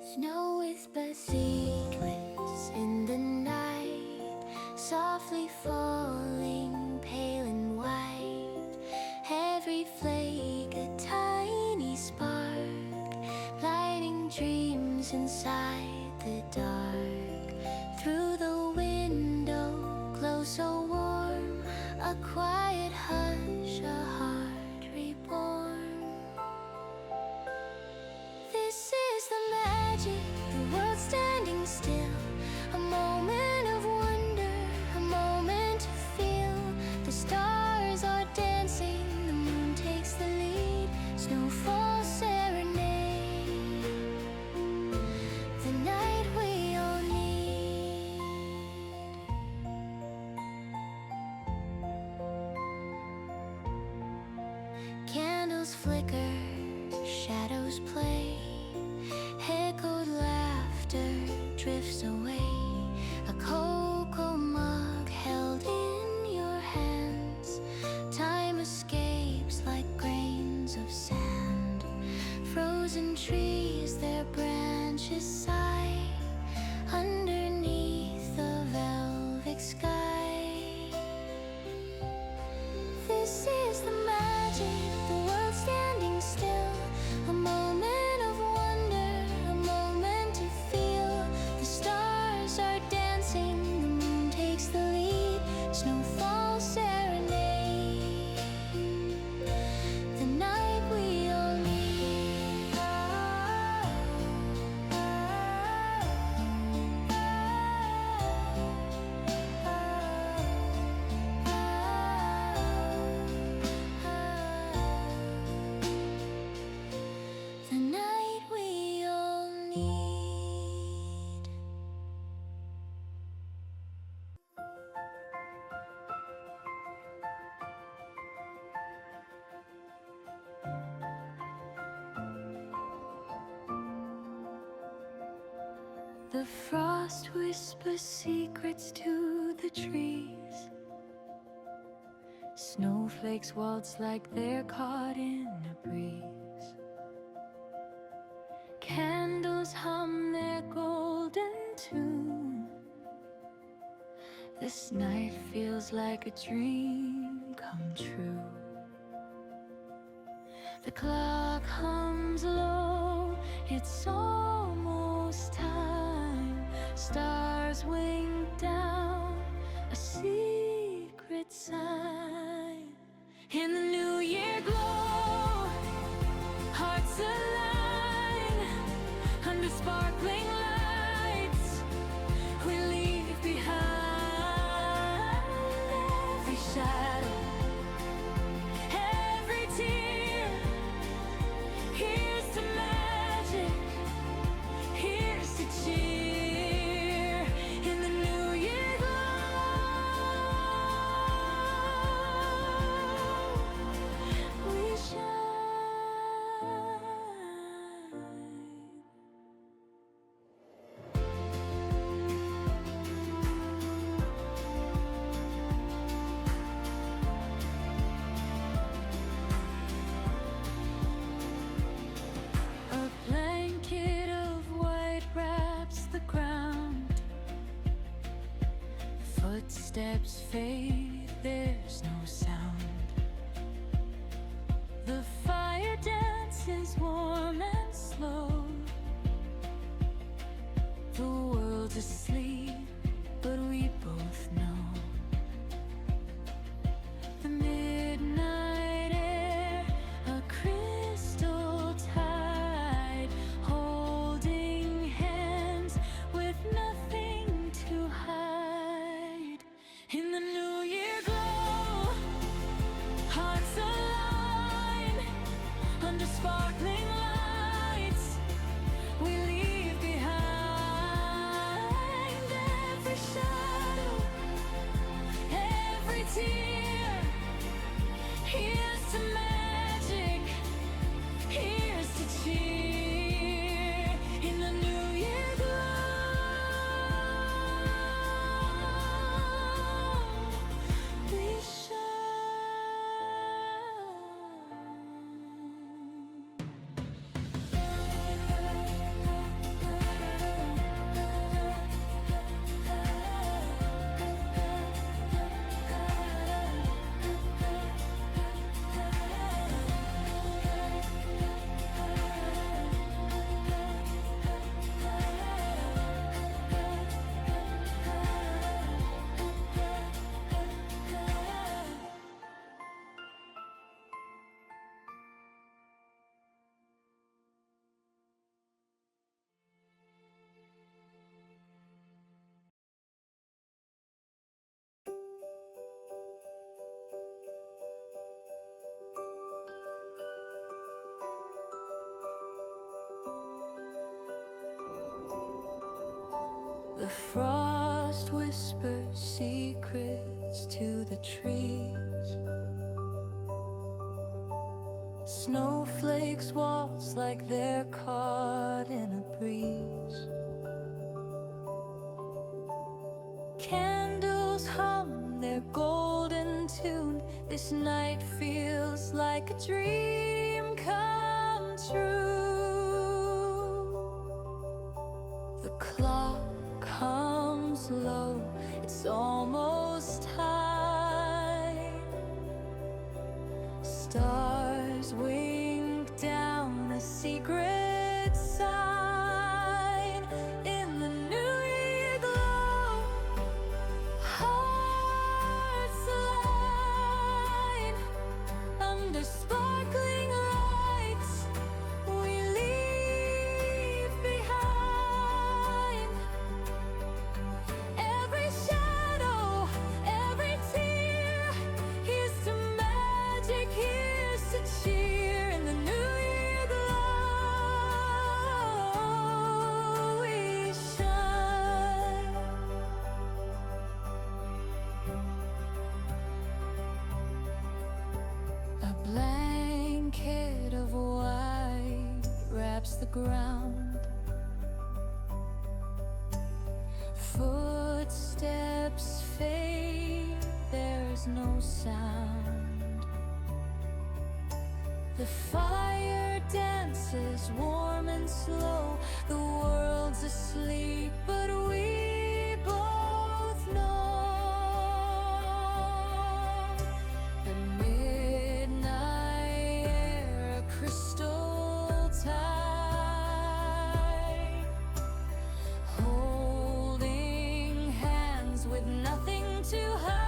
Snow whispers secrets in the night, softly falling, pale and white. Every flake a tiny spark, lighting dreams inside the dark. Through the window, glow so warm, a quiet hush, a heart reborn. This is the magic, the world standing still, a moment of wonder, a moment to feel. The stars are dancing, the moon takes the lead, snowfall serenade, the night we all need. Candles flicker, shadows play, echoed laughter drifts away. A cocoa mug held in your hands, time escapes like grains of sand. Frozen trees, their branches sigh underneath the velvet sky. This is the magic, the world standing still, a moment of wonder, a moment to feel. The stars are dancing, the moon takes the lead, snowfall serenade, the night we all need. The night we all need. The frost whispers secrets to the trees. Snowflakes waltz like they're caught in a breeze. Candles hum their golden tune. This night feels like a dream come true. The clock hums low, it's almost time. Stars wink down, a secret sign. In the new year glow, hearts align. Under sparkling lights, we leave behind every shadow, every tear. Here's to magic, here's to cheer. In the new year glow, we shine. A blanket of white wraps the ground. Footsteps fade, there's no sound. The fire dances warm and slow. The world's asleep, but we both know. The midnight air, a crystal tide, holding hands with nothing to hide. In the new year glow, hearts align. Under sparkling lights, we leave behind every shadow, every tear. Here's to magic, here's to cheer. In the new year glow, The frost whispers secrets to the trees. Snowflakes waltz like they're caught in a breeze. Candles hum their golden tune. This night feels like a dream come true. The clock hums low, it's almost time. Stars wink down a secret sign. In the new year glow, hearts align. Under sparkling lights, we leave behind every shadow, every tear. Here's to magic, here's to cheer. In the new year glow, we shine. A blanket of white wraps the ground. Footsteps fade, there's no sound. The fire dances warm and slow. The world's asleep, but we both know. The midnight air, a crystal tide, holding hands with nothing to hide.